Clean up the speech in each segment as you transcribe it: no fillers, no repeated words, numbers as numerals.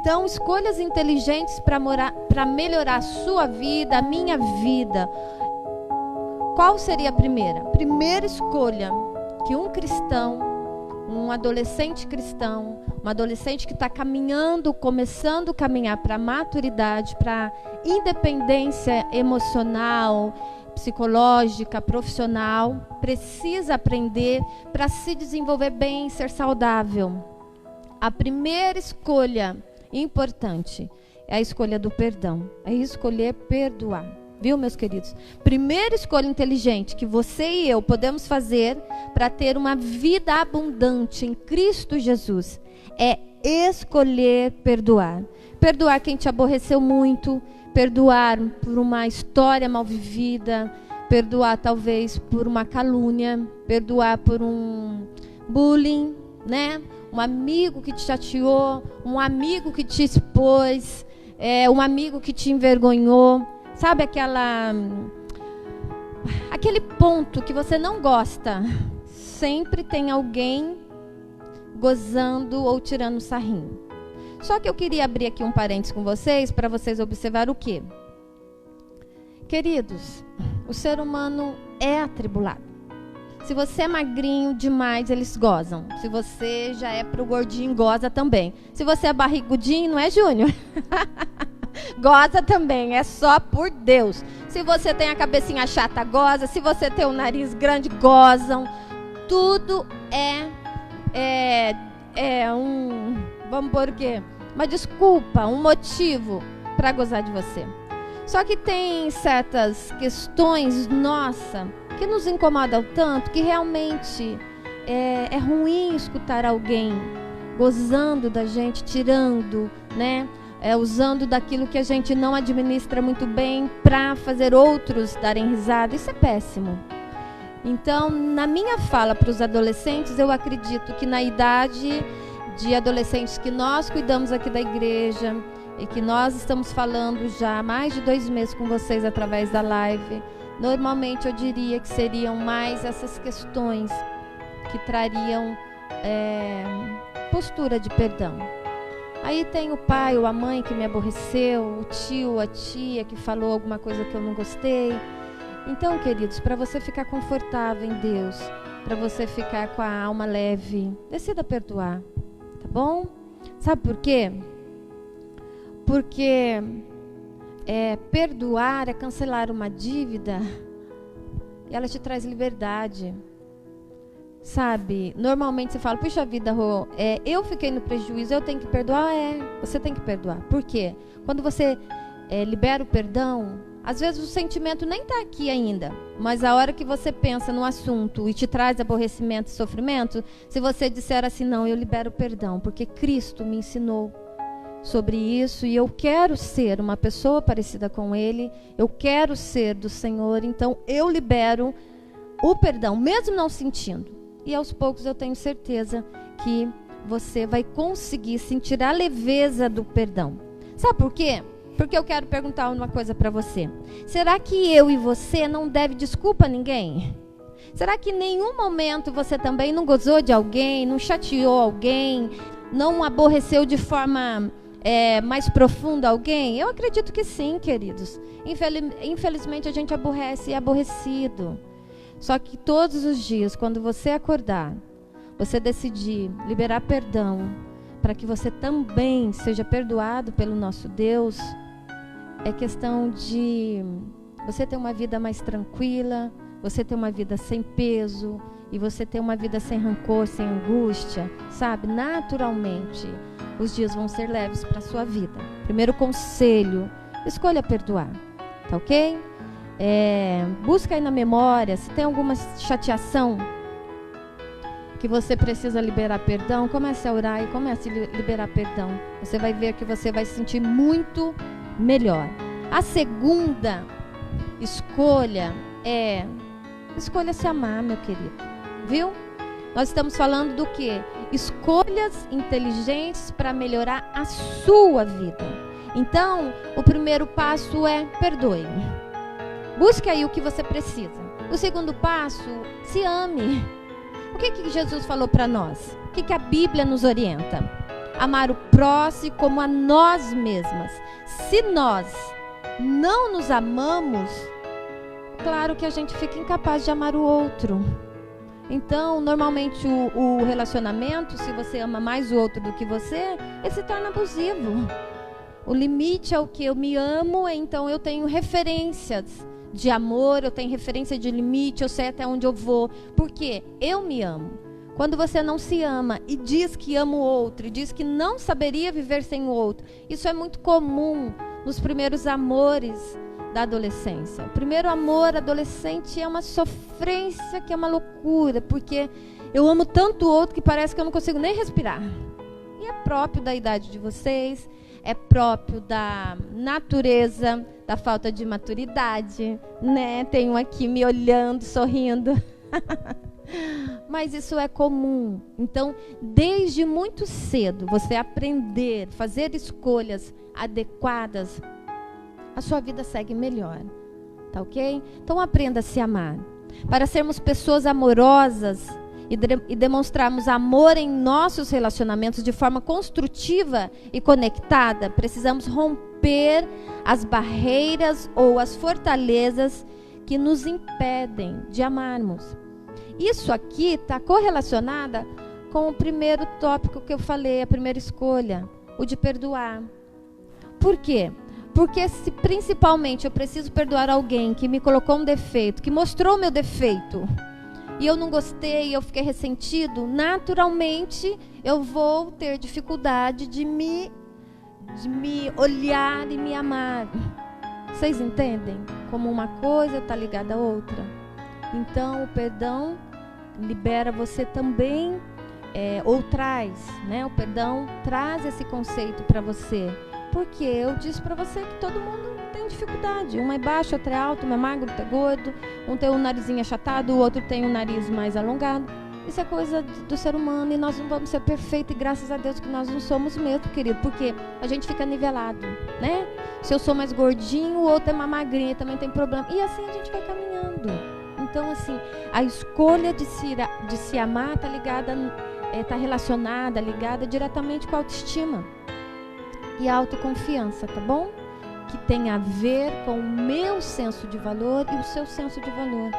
Então, escolhas inteligentes para melhorar a sua vida, a minha vida. Qual seria a primeira? Primeira escolha que um cristão, um adolescente cristão, um adolescente que está caminhando, começando a caminhar para a maturidade, para independência emocional, psicológica, profissional, precisa aprender para se desenvolver bem, ser saudável. A primeira escolha importante é a escolha do perdão, é escolher perdoar. Viu, meus queridos? Primeira escolha inteligente que você e eu podemos fazer para ter uma vida abundante em Cristo Jesus é escolher perdoar. Perdoar quem te aborreceu muito, perdoar por uma história mal vivida, perdoar talvez por uma calúnia, perdoar por um bullying, né? Um amigo que te chateou, um amigo que te expôs, um amigo que te envergonhou. Sabe aquele ponto que você não gosta? Sempre tem alguém gozando ou tirando sarrinho. Só que eu queria abrir aqui um parênteses com vocês, para vocês observar o quê? Queridos, o ser humano é atribulado. Se você é magrinho demais, eles gozam. Se você já é pro gordinho, goza também. Se você é barrigudinho, não é, Júnior? Goza também, é só por Deus. Se você tem a cabecinha chata, goza. Se você tem o nariz grande, gozam. Tudo vamos pôr o quê? Uma desculpa, um motivo para gozar de você. Só que tem certas questões, nossa, que nos incomodam tanto, que realmente é ruim escutar alguém gozando da gente, tirando, né? Usando daquilo que a gente não administra muito bem para fazer outros darem risada. Isso é péssimo. Então, na minha fala para os adolescentes, eu acredito que na idade de adolescentes que nós cuidamos aqui da igreja e que nós estamos falando já há mais de 2 meses com vocês através da live, normalmente eu diria que seriam mais essas questões que trariam postura de perdão. Aí tem o pai ou a mãe que me aborreceu, o tio, a tia que falou alguma coisa que eu não gostei. Então, queridos, para você ficar confortável em Deus, para você ficar com a alma leve, decida perdoar, tá bom? Sabe por quê? Porque perdoar é cancelar uma dívida e ela te traz liberdade. Sabe, normalmente você fala, puxa vida, Rô, eu fiquei no prejuízo, eu tenho que perdoar? Você tem que perdoar. Por quê? Quando você libera o perdão, às vezes o sentimento nem está aqui ainda, mas a hora que você pensa no assunto e te traz aborrecimento e sofrimento, se você disser assim, não, eu libero o perdão, porque Cristo me ensinou sobre isso e eu quero ser uma pessoa parecida com Ele, eu quero ser do Senhor, então eu libero o perdão, mesmo não sentindo. E aos poucos eu tenho certeza que você vai conseguir sentir a leveza do perdão. Sabe por quê? Porque eu quero perguntar uma coisa para você. Será que eu e você não deve desculpa a ninguém? Será que em nenhum momento você também não gozou de alguém, não chateou alguém, não aborreceu de forma mais profunda alguém? Eu acredito que sim, queridos. Infelizmente a gente aborrece e é aborrecido. Só que todos os dias, quando você acordar, você decidir liberar perdão, para que você também seja perdoado pelo nosso Deus, é questão de você ter uma vida mais tranquila, você ter uma vida sem peso, e você ter uma vida sem rancor, sem angústia, sabe? Naturalmente, os dias vão ser leves para a sua vida. Primeiro conselho, escolha perdoar, tá ok? Busca aí na memória, se tem alguma chateação que você precisa liberar perdão, comece a orar e comece a liberar perdão. Você vai ver que você vai se sentir muito melhor. A segunda escolha escolha se amar, meu querido. Viu? Nós estamos falando do quê? Escolhas inteligentes para melhorar a sua vida. Então, o primeiro passo é perdoe. Busque aí o que você precisa. O segundo passo, se ame. O que Jesus falou para nós? O que a Bíblia nos orienta? amar o próximo como a nós mesmas. Se nós não nos amamos, claro que a gente fica incapaz de amar o outro. Então, normalmente o relacionamento, se você ama mais o outro do que você, ele se torna abusivo. O limite é o que eu me amo, então eu tenho referências de amor, eu tenho referência de limite, eu sei até onde eu vou, porque eu me amo. Quando você não se ama e diz que ama o outro, e diz que não saberia viver sem o outro, isso é muito comum nos primeiros amores da adolescência. O primeiro amor adolescente é uma sofrência, que é uma loucura, porque eu amo tanto o outro que parece que eu não consigo nem respirar. E é próprio da idade de vocês, é próprio da natureza, da falta de maturidade, né? Tem um aqui me olhando, sorrindo. Mas isso é comum. Então, desde muito cedo, você aprender, fazer escolhas adequadas, a sua vida segue melhor. Tá ok? Então, aprenda a se amar. Para sermos pessoas amorosas e demonstrarmos amor em nossos relacionamentos de forma construtiva e conectada, precisamos romper as barreiras ou as fortalezas que nos impedem de amarmos. Isso aqui está correlacionada com o primeiro tópico que eu falei, a primeira escolha, o de perdoar. Por quê? Porque se principalmente eu preciso perdoar alguém que me colocou um defeito, que mostrou o meu defeito, e eu não gostei, eu fiquei ressentido, naturalmente eu vou ter dificuldade de me olhar e me amar. Vocês entendem? Como uma coisa está ligada à outra. Então o perdão libera você também, ou traz, né? O perdão traz esse conceito para você. Porque eu disse para você que todo mundo tem dificuldade. Um é baixo, outro é alto, um é magro, outro é gordo. Um tem o narizinho achatado, o outro tem o nariz mais alongado. Isso é coisa do ser humano e nós não vamos ser perfeitos. E graças a Deus que nós não somos mesmo, querido. Porque a gente fica nivelado, né? Se eu sou mais gordinho, o outro é mais magrinho, também tem problema. E assim a gente vai caminhando. Então, assim, a escolha de se amar está ligada, está relacionada, ligada diretamente com a autoestima e a autoconfiança, tá bom? Que tem a ver com o meu senso de valor e o seu senso de valor.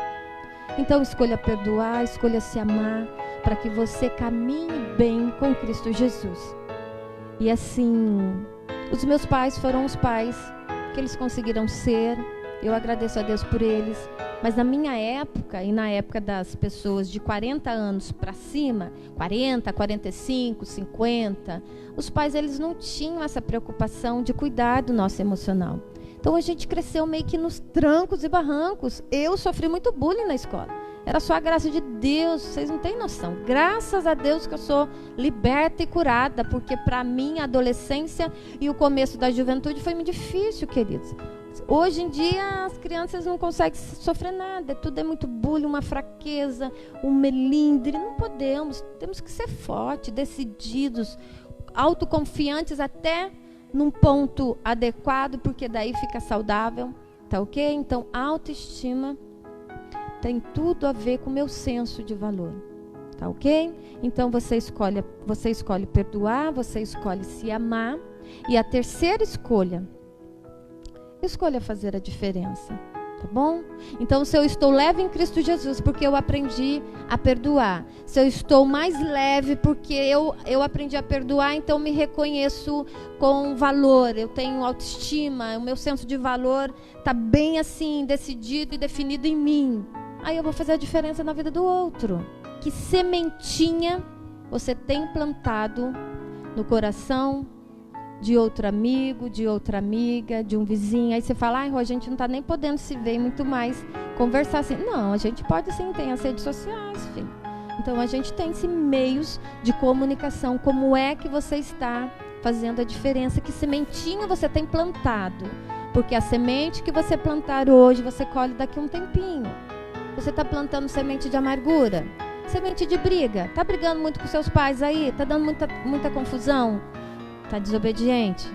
Então, escolha perdoar, escolha se amar, para que você caminhe bem com Cristo Jesus. E assim, os meus pais foram os pais que eles conseguiram ser. Eu agradeço a Deus por eles. Mas na minha época, e na época das pessoas de 40 anos para cima, 40, 45, 50, os pais eles não tinham essa preocupação de cuidar do nosso emocional. Então a gente cresceu meio que nos trancos e barrancos. Eu sofri muito bullying na escola. Era só a graça de Deus, vocês não têm noção. Graças a Deus que eu sou liberta e curada, porque para mim a adolescência e o começo da juventude foi muito difícil, queridos. Hoje em dia as crianças não conseguem sofrer nada, tudo é muito bullying, uma fraqueza, um melindre. Não podemos, temos que ser fortes, decididos, autoconfiantes até num ponto adequado, porque daí fica saudável, tá ok? Então, autoestima tem tudo a ver com o meu senso de valor, tá ok? Então, você escolhe perdoar, você escolhe se amar. E a terceira escolha fazer a diferença, tá bom? Então, se eu estou leve em Cristo Jesus, porque eu aprendi a perdoar. Se eu estou mais leve, porque eu aprendi a perdoar, então me reconheço com valor, eu tenho autoestima, o meu senso de valor está bem assim, decidido e definido em mim. Aí eu vou fazer a diferença na vida do outro. Que sementinha você tem plantado no coração de outro amigo, de outra amiga, de um vizinho. Aí você fala, a gente não está nem podendo se ver muito mais, conversar assim. Não, a gente pode sim, tem as redes sociais, filho. Então a gente tem esses meios de comunicação. Como é que você está fazendo a diferença? Que sementinha você tem plantado? Porque a semente que você plantar hoje, você colhe daqui a um tempinho. Você está plantando semente de amargura? Semente de briga? Está brigando muito com seus pais aí? Está dando muita confusão? Está desobediente?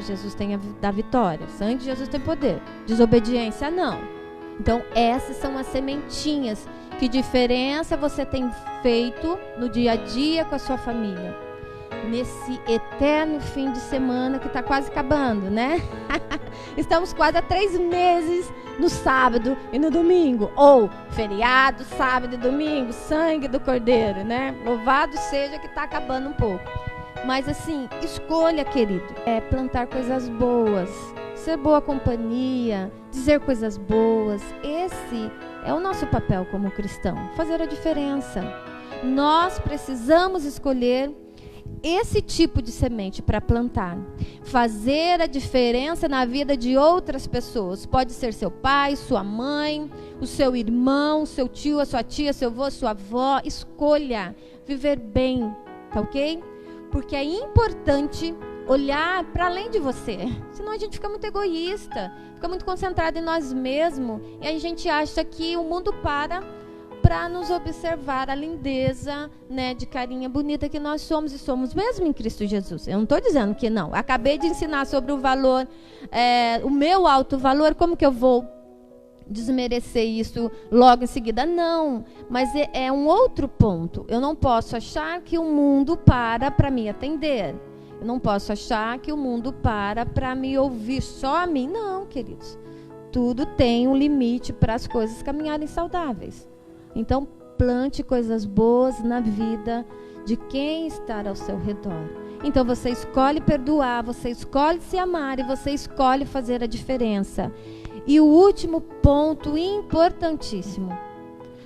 Jesus tem da vitória. Sangue de Jesus tem poder. Desobediência, não. Então, essas são as sementinhas. Que diferença você tem feito no dia a dia com a sua família? nesse eterno fim de semana que está quase acabando, né? Estamos quase há 3 meses no sábado e no domingo, ou feriado, sábado e domingo, sangue do Cordeiro, né? Louvado seja que está acabando um pouco. Mas assim, escolha, querido, plantar coisas boas, ser boa companhia, dizer coisas boas. Esse é o nosso papel como cristão, fazer a diferença. Nós precisamos escolher esse tipo de semente para plantar, fazer a diferença na vida de outras pessoas. Pode ser seu pai, sua mãe, o seu irmão, seu tio, a sua tia, seu avô, sua avó. Escolha viver bem, tá ok? Porque é importante olhar para além de você, senão a gente fica muito egoísta, fica muito concentrado em nós mesmos, e a gente acha que o mundo para nos observar a lindeza, né, de carinha bonita que nós somos, e somos mesmo em Cristo Jesus. Eu não estou dizendo que não. Acabei de ensinar sobre o valor, o meu alto valor. Como que eu vou desmerecer isso logo em seguida? Não, mas é um outro ponto. Eu não posso achar que o mundo para me atender. Eu não posso achar que o mundo para me ouvir só a mim. Não, queridos. Tudo tem um limite para as coisas caminharem saudáveis. Então, plante coisas boas na vida de quem está ao seu redor. Então, você escolhe perdoar, você escolhe se amar e você escolhe fazer a diferença. E o último ponto importantíssimo,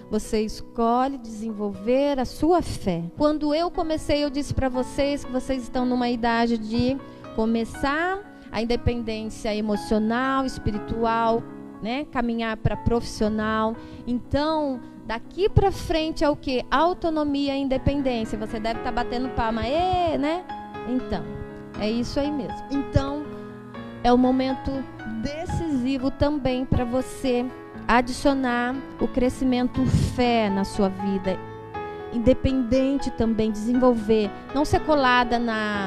você escolhe desenvolver a sua fé. Quando eu comecei, eu disse para vocês que vocês estão numa idade de começar a independência emocional, espiritual, né? Caminhar para profissional. Então, daqui para frente é o quê? Autonomia e independência. Você deve estar batendo palma, né? Então, é isso aí mesmo. Então, é o momento decisivo também para você adicionar o crescimento fé na sua vida. Independente também, desenvolver, não ser colada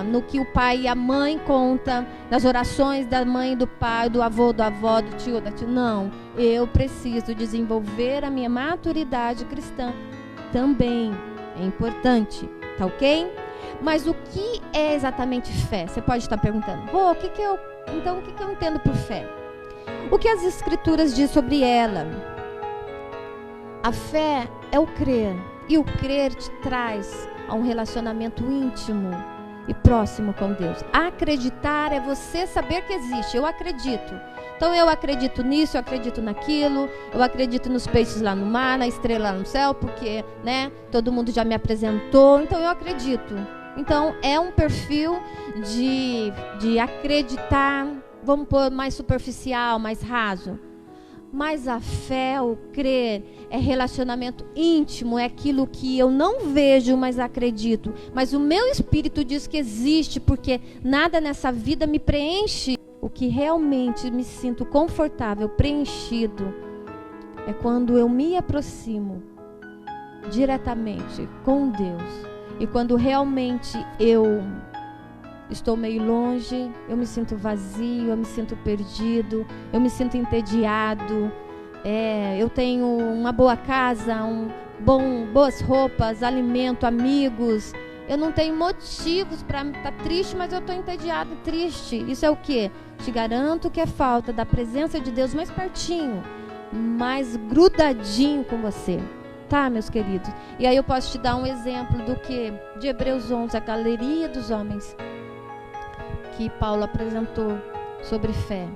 no que o pai e a mãe contam, nas orações da mãe, do pai, do avô, da avó, do tio, da tia. Não, eu preciso desenvolver a minha maturidade cristã também. É importante, tá ok? Mas o que é exatamente fé? Você pode estar perguntando, o que eu entendo por fé? O que as escrituras dizem sobre ela? A fé é o crer. E o crer te traz a um relacionamento íntimo e próximo com Deus. Acreditar é você saber que existe. Eu acredito. Então eu acredito nisso, eu acredito naquilo, eu acredito nos peixes lá no mar, na estrela lá no céu, porque, né, todo mundo já me apresentou, então eu acredito. Então é um perfil de acreditar, vamos pôr mais superficial, mais raso. Mas a fé, o crer, é relacionamento íntimo, é aquilo que eu não vejo, mas acredito. Mas o meu espírito diz que existe, porque nada nessa vida me preenche. O que realmente me sinto confortável, preenchido, é quando eu me aproximo diretamente com Deus. E quando realmente eu estou meio longe, eu me sinto vazio, eu me sinto perdido, eu me sinto entediado. Eu tenho uma boa casa, boas roupas, alimento, amigos. Eu não tenho motivos para estar triste, mas eu estou entediado e triste. Isso é o quê? Te garanto que é falta da presença de Deus mais pertinho, mais grudadinho com você. Tá, meus queridos? E aí eu posso te dar um exemplo do que? De Hebreus 11, a galeria dos homens que Paulo apresentou sobre fé.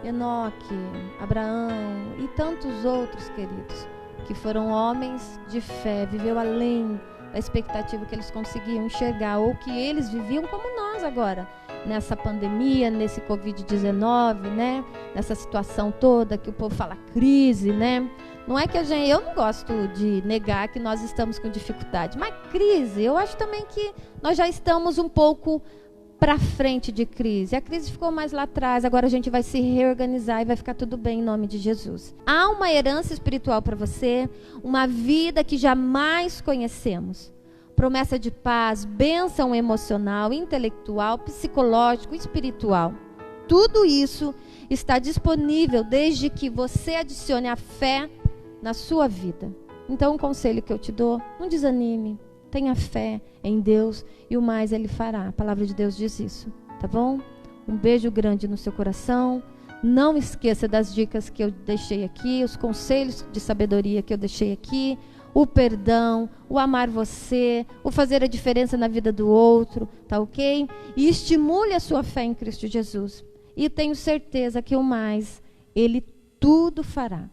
Enoque, Abraão e tantos outros, queridos, que foram homens de fé, viveu além da expectativa que eles conseguiam enxergar, ou que eles viviam como nós agora, nessa pandemia, nesse Covid-19, né? Nessa situação toda que o povo fala crise, né? Não é que eu não gosto de negar que nós estamos com dificuldade, mas crise, eu acho também que nós já estamos um pouco para frente de crise. A crise ficou mais lá atrás, agora a gente vai se reorganizar e vai ficar tudo bem em nome de Jesus. Há uma herança espiritual para você, uma vida que jamais conhecemos. Promessa de paz, bênção emocional, intelectual, psicológico, espiritual. Tudo isso está disponível desde que você adicione a fé na sua vida. Então, um conselho que eu te dou, não desanime. Tenha fé em Deus e o mais Ele fará. A palavra de Deus diz isso, tá bom? Um beijo grande no seu coração. Não esqueça das dicas que eu deixei aqui, os conselhos de sabedoria que eu deixei aqui, o perdão, o amar você, o fazer a diferença na vida do outro, tá ok? E estimule a sua fé em Cristo Jesus. E tenho certeza que o mais, Ele tudo fará.